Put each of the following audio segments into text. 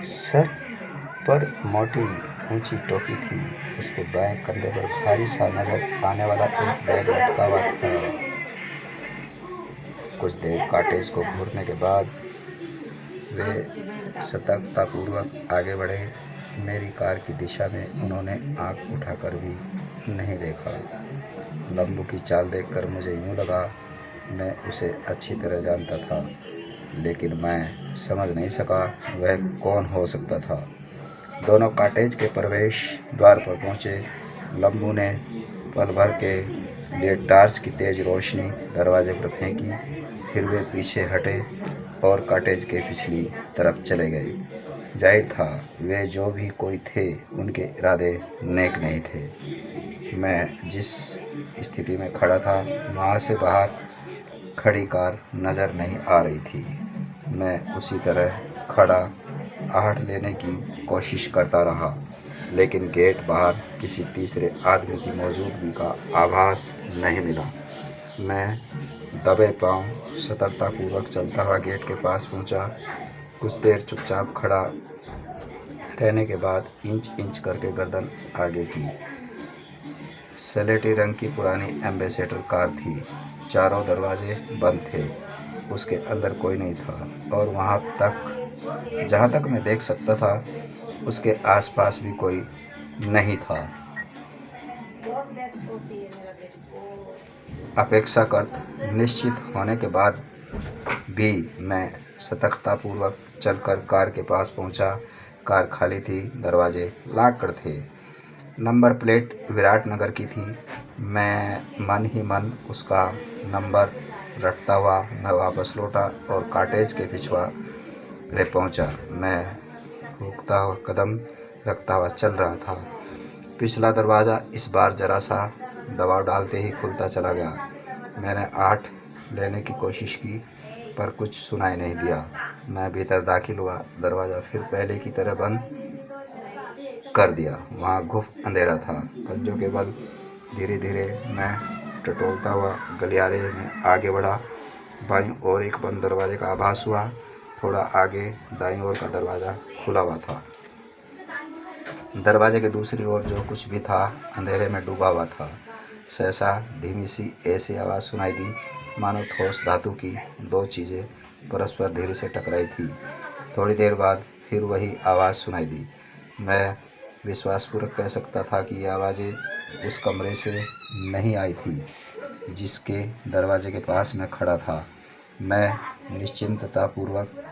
Sir पर मोटी ऊंची टोपी थी। उसके बाएं कंधे पर भारी सा नजर आने वाला एक बैग लटका हुआ था। कुछ देर कॉटेज को घूरने के बाद वे सतर्कतापूर्वक आगे बढ़े। मेरी कार की दिशा में उन्होंने आंख उठाकर भी नहीं देखा। लंबू की चाल देखकर मुझे यूं लगा मैं उसे अच्छी तरह जानता था, लेकिन मैं समझ नहीं सका वह कौन हो सकता था। दोनों कॉटेज के प्रवेश द्वार पर पहुंचे। लंबू ने पल भर के लिए टॉर्च की तेज रोशनी दरवाजे पर फेंकी, फिर वे पीछे हटे और कॉटेज के पिछली तरफ चले गए। जाहिर था वे जो भी कोई थे उनके इरादे नेक नहीं थे। मैं जिस स्थिति में खड़ा था वहाँ से बाहर खड़ी कार नज़र नहीं आ रही थी। मैं उसी तरह खड़ा आहट लेने की कोशिश करता रहा, लेकिन गेट बाहर किसी तीसरे आदमी की मौजूदगी का आभास नहीं मिला। मैं दबे पांव सतर्कतापूर्वक चलता हुआ गेट के पास पहुंचा। कुछ देर चुपचाप खड़ा रहने के बाद इंच इंच करके गर्दन आगे की। स्लेटी रंग की पुरानी एम्बेसडर कार थी। चारों दरवाजे बंद थे। उसके अंदर कोई नहीं था और जहाँ तक मैं देख सकता था उसके आसपास भी कोई नहीं था। अपेक्षाकृत निश्चित होने के बाद भी मैं सतर्कतापूर्वक चलकर कार के पास पहुंचा। कार खाली थी, दरवाजे लॉकड थे। नंबर प्लेट विराटनगर की थी। मैं मन ही मन उसका नंबर रटता हुआ मैं वापस लौटा और कॉटेज के पिछवाड़े पहुंचा। मैं रुकता हुआ कदम रखता हुआ चल रहा था। पिछला दरवाज़ा इस बार जरा सा दबाव डालते ही खुलता चला गया। मैंने आहट लेने की कोशिश की, पर कुछ सुनाई नहीं दिया। मैं भीतर दाखिल हुआ। दरवाज़ा फिर पहले की तरह बंद कर दिया। वहाँ गुफ अंधेरा था। पंजों के बल धीरे धीरे मैं टटोलता हुआ गलियारे में आगे बढ़ा। बाईं ओर एक बंद दरवाजे का आभास हुआ। थोड़ा आगे दाईं ओर का दरवाज़ा खुला हुआ था। दरवाजे के दूसरी ओर जो कुछ भी था अंधेरे में डूबा हुआ था। सहसा धीमी सी ऐसी आवाज़ सुनाई दी, मानो ठोस धातु की दो चीज़ें परस्पर धीरे से टकराई थी। थोड़ी देर बाद फिर वही आवाज़ सुनाई दी। मैं विश्वासपूर्वक कह सकता था कि ये आवाज़ें उस कमरे से नहीं आई थी जिसके दरवाजे के पास मैं खड़ा था। मैं निश्चिंततापूर्वक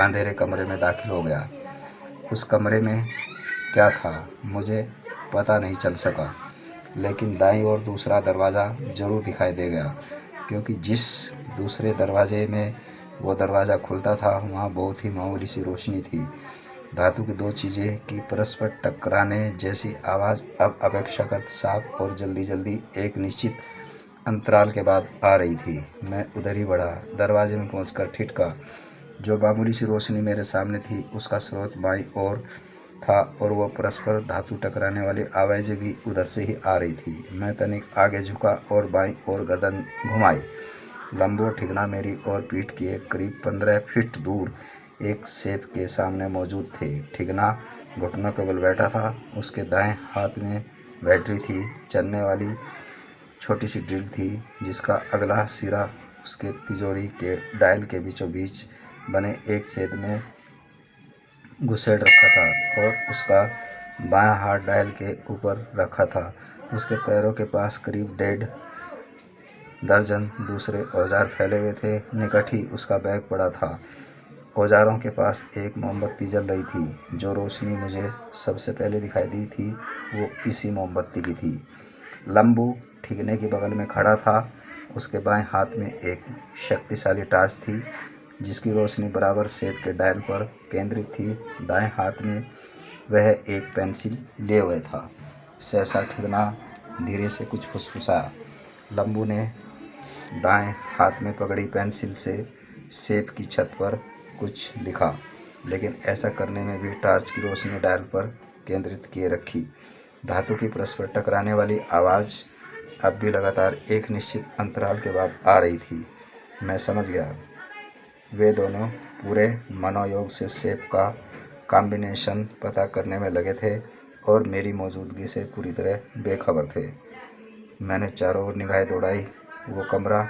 अंधेरे कमरे में दाखिल हो गया। उस कमरे में क्या था मुझे पता नहीं चल सका, लेकिन दाईं ओर दूसरा दरवाज़ा ज़रूर दिखाई दे गया, क्योंकि जिस दूसरे दरवाजे में वो दरवाज़ा खुलता था वहाँ बहुत ही मामूली सी रोशनी थी। धातु की दो चीज़ें की परस्पर टकराने जैसी आवाज़ अब अपेक्षाकृत साफ और जल्दी जल्दी एक निश्चित अंतराल के बाद आ रही थी। मैं उधर ही बढ़ा। दरवाजे में पहुंचकर ठिठका। जो मामूली सी रोशनी मेरे सामने थी उसका स्रोत बाईं ओर था और वो परस्पर धातु टकराने वाली आवाज़ें भी उधर से ही आ रही थी। मैं तनिक आगे झुका और बाईं ओर गर्दन घुमाई। लंबू और ठिगना मेरी और पीठ के करीब 15 फीट दूर एक सेफ के सामने मौजूद थे। ठिगना घुटनों के बल बैठा था। उसके दाएं हाथ में बैटरी थी, चलने वाली छोटी सी ड्रिल थी जिसका अगला सिरा उसके तिजोरी के डायल के बीचों बीच बने एक छेद में घुसेड़ रखा था और उसका बायां हाथ डायल के ऊपर रखा था। उसके पैरों के पास करीब 1.5 दर्जन दूसरे औजार फैले हुए थे। निकट ही उसका बैग पड़ा था। औजारों के पास एक मोमबत्ती जल रही थी। जो रोशनी मुझे सबसे पहले दिखाई दी थी वो इसी मोमबत्ती की थी। लंबू ठिगने के बगल में खड़ा था। उसके बाएं हाथ में एक शक्तिशाली टॉर्च थी जिसकी रोशनी बराबर सेब के डायल पर केंद्रित थी। दाएं हाथ में वह एक पेंसिल लिए हुए था। सहसा ठिगना धीरे से कुछ फुसफुसाया। लंबू ने दाएं हाथ में पकड़ी पेंसिल से सेब की छत पर कुछ लिखा, लेकिन ऐसा करने में भी टॉर्च की रोशनी डायल पर केंद्रित किए रखी। धातु की परस्पर टकराने वाली आवाज़ अब भी लगातार एक निश्चित अंतराल के बाद आ रही थी। मैं समझ गया वे दोनों पूरे मनोयोग से शेप का कॉम्बिनेशन पता करने में लगे थे और मेरी मौजूदगी से पूरी तरह बेखबर थे। मैंने चारों ओर निगाहें दौड़ाई। वो कमरा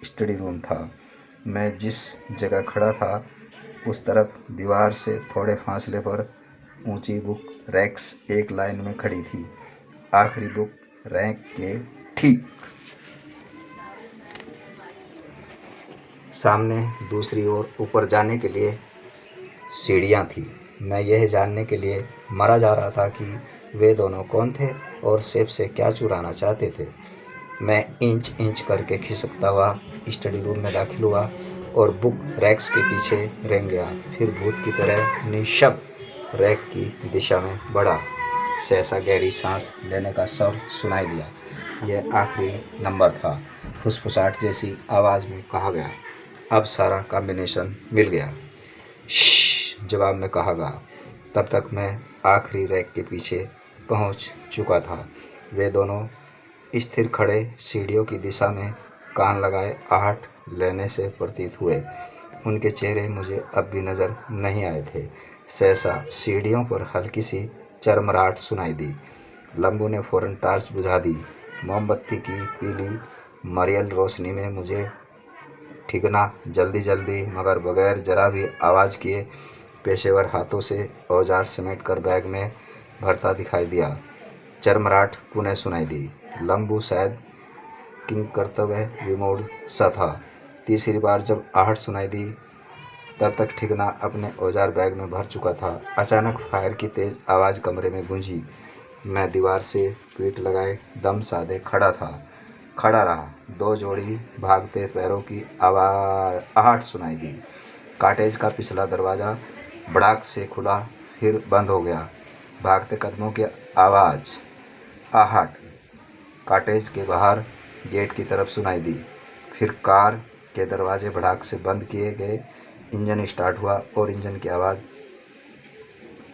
स्टडी रूम था। मैं जिस जगह खड़ा था उस तरफ दीवार से थोड़े फासले पर ऊंची बुक रैक्स एक लाइन में खड़ी थी। आखिरी बुक रैक के ठीक सामने दूसरी ओर ऊपर जाने के लिए सीढ़ियाँ थी। मैं यह जानने के लिए मरा जा रहा था कि वे दोनों कौन थे और सेब से क्या चुराना चाहते थे। मैं इंच इंच करके खिसकता हुआ स्टडी रूम में दाखिल हुआ और बुक रैक्स के पीछे रेंग गया। फिर भूत की तरह निःशब्द रैक की दिशा में बढ़ा। सहसा गहरी सांस लेने का स्वर सुनाई दिया। यह आखिरी नंबर था। फुसफुसाहट जैसी आवाज़ में कहा गया, अब सारा कॉम्बिनेशन मिल गया। श्श, जवाब में कहा गया। तब तक मैं आखिरी रैक के पीछे पहुंच चुका था। वे दोनों स्थिर खड़े सीढ़ियों की दिशा में कान लगाए आहट लेने से प्रतीत हुए। उनके चेहरे मुझे अब भी नज़र नहीं आए थे। सहसा सीढ़ियों पर हल्की सी चरमराहट सुनाई दी। लंबू ने फौरन टार्च बुझा दी। मोमबत्ती की पीली मरियल रोशनी में मुझे ठिकना जल्दी जल्दी मगर बगैर जरा भी आवाज़ किए पेशेवर हाथों से औजार समेटकर बैग में भरता दिखाई दिया। चरमराहट पुनः सुनाई दी। लंबू शायद किंग कर्तव्य विमूढ़ सा था। तीसरी बार जब आहट सुनाई दी तब तक ठिकना अपने औजार बैग में भर चुका था। अचानक फायर की तेज़ आवाज़ कमरे में गूंजी। मैं दीवार से पीठ लगाए दम साधे खड़ा रहा। दो जोड़ी भागते पैरों की आहट सुनाई दी। कॉटेज का पिछला दरवाज़ा भड़ाक से खुला फिर बंद हो गया। भागते कदमों की आवाज़ आहट कॉटेज के बाहर गेट की तरफ सुनाई दी। फिर कार के दरवाजे भड़ाक से बंद किए गए। इंजन स्टार्ट हुआ और इंजन की आवाज़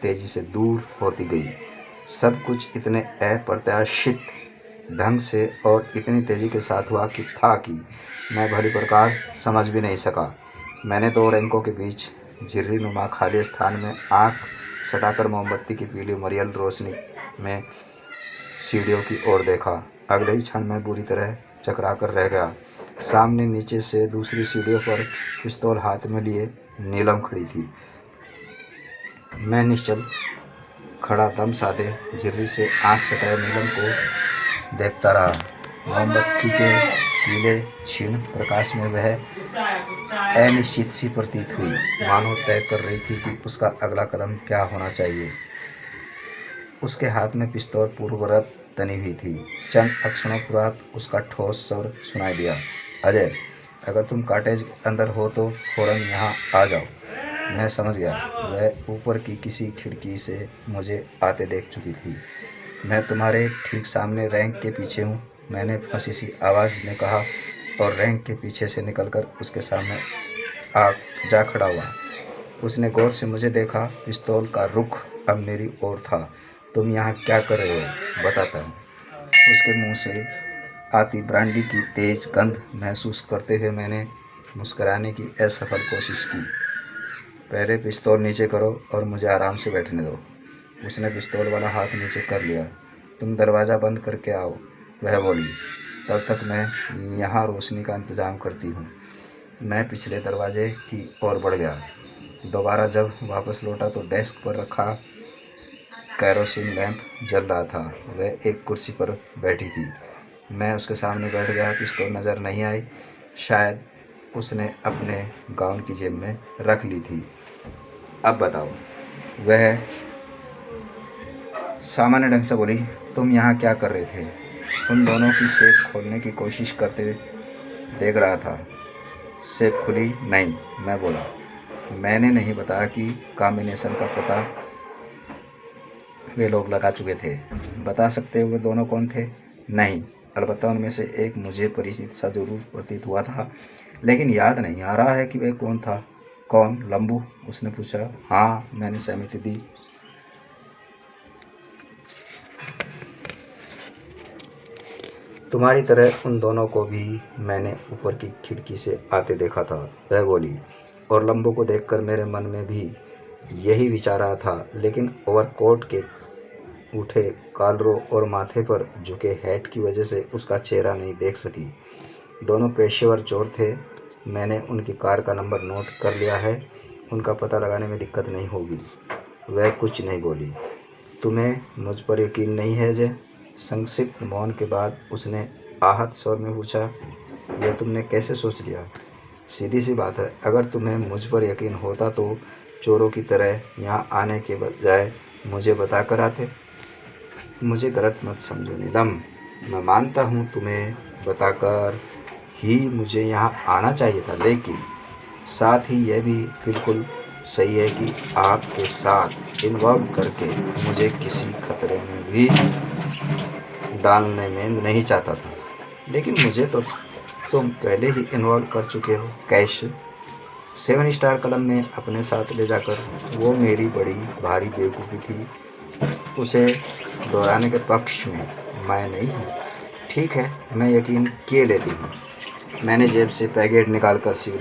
तेज़ी से दूर होती गई। सब कुछ इतने अप्रत्याशित ढंग से और इतनी तेज़ी के साथ हुआ कि मैं भली प्रकार समझ भी नहीं सका। मैंने दो रैंकों के बीच झिर्री नुमा खाली स्थान में आँख सटाकर मोमबत्ती की पीली मरियल रोशनी में सीढ़ियों की ओर देखा। अगले ही क्षण मैं बुरी तरह चकरा कर रह गया। सामने नीचे से दूसरी सीढ़ियों पर पिस्तौल हाथ में लिए नीलम खड़ी थी। मैं निश्चल खड़ा दम साधे झिर्री से आँख सटाए नीलम को देखता रहा। मोमबत्ती के पीले क्षीण प्रकाश में वह अनिश्चित सी प्रतीत हुई, मानो तय कर रही थी कि उसका अगला कदम क्या होना चाहिए। उसके हाथ में पिस्तौल पूर्ववत तनी हुई थी। चंद अक्षणों बाद उसका ठोस स्वर सुनाई दिया, अजय, अगर तुम कॉटेज अंदर हो तो फौरन यहाँ आ जाओ। मैं समझ गया। वह ऊपर की किसी खिड़की से मुझे आते देख चुकी थी। मैं तुम्हारे ठीक सामने रैंक के पीछे हूँ, मैंने फंसी सी आवाज़ में कहा और रैंक के पीछे से निकलकर उसके सामने जा खड़ा हुआ। उसने गौर से मुझे देखा। पिस्तौल का रुख अब मेरी ओर था। तुम यहाँ क्या कर रहे हो, बताता हूँ। उसके मुंह से आती ब्रांडी की तेज़ गंध महसूस करते हुए मैंने मुस्कुराने की असफल कोशिश की। पहले पिस्तौल नीचे करो और मुझे आराम से बैठने दो। उसने पिस्तौल वाला हाथ नीचे कर लिया। तुम दरवाज़ा बंद करके आओ, वह बोली। तब तक मैं यहाँ रोशनी का इंतज़ाम करती हूँ। मैं पिछले दरवाजे की ओर बढ़ गया। दोबारा जब वापस लौटा तो डेस्क पर रखा कैरोसिन लैंप जल रहा था। वह एक कुर्सी पर बैठी थी। मैं उसके सामने बैठ गया। पिस्तौल नज़र नहीं आई। शायद उसने अपने गाउन की जेब में रख ली थी। अब बताओ, वह सामान्य ढंग से बोली। तुम यहाँ क्या कर रहे थे? उन दोनों की सेफ खोलने की कोशिश करते देख रहा था। सेफ खुली नहीं, मैं बोला। मैंने नहीं बताया कि कॉम्बिनेशन का पता वे लोग लगा चुके थे। बता सकते हो वे दोनों कौन थे? नहीं, अलबत्ता उनमें से एक मुझे परिचित सा जरूर प्रतीत हुआ था, लेकिन याद नहीं आ रहा है कि वह कौन था। कौन, लंबू? उसने पूछा। हाँ, मैंने सहमति दी। तुम्हारी तरह उन दोनों को भी मैंने ऊपर की खिड़की से आते देखा था, वह बोली। और लंबो को देखकर मेरे मन में भी यही विचार आया था, लेकिन ओवरकोट के उठे कॉलरों और माथे पर झुके हैट की वजह से उसका चेहरा नहीं देख सकी। दोनों पेशेवर चोर थे। मैंने उनकी कार का नंबर नोट कर लिया है, उनका पता लगाने में दिक्कत नहीं होगी। वह कुछ नहीं बोली। तुम्हें मुझ पर यकीन नहीं है अजय? संक्षिप्त मौन के बाद उसने आहत स्वर में पूछा। यह तुमने कैसे सोच लिया? सीधी सी बात है, अगर तुम्हें मुझ पर यकीन होता तो चोरों की तरह यहाँ आने के बजाय मुझे बता कर आते। मुझे गलत मत समझो नीलम, मैं मानता हूँ तुम्हें बताकर ही मुझे यहाँ आना चाहिए था, लेकिन साथ ही यह भी बिल्कुल सही है कि आपके साथ इन्वॉल्व करके मुझे किसी खतरे में भी डालने में नहीं चाहता था। लेकिन मुझे तो तुम पहले ही इन्वॉल्व कर चुके हो। कैसे? 7 स्टार कलम में अपने साथ ले जाकर। वो मेरी बड़ी भारी बेवकूफ़ी थी, उसे दोहराने के पक्ष में मैं नहीं हूँ। ठीक है, मैं यकीन किए लेती हूँ। मैंने जेब से पैकेट निकालकर सिगरेट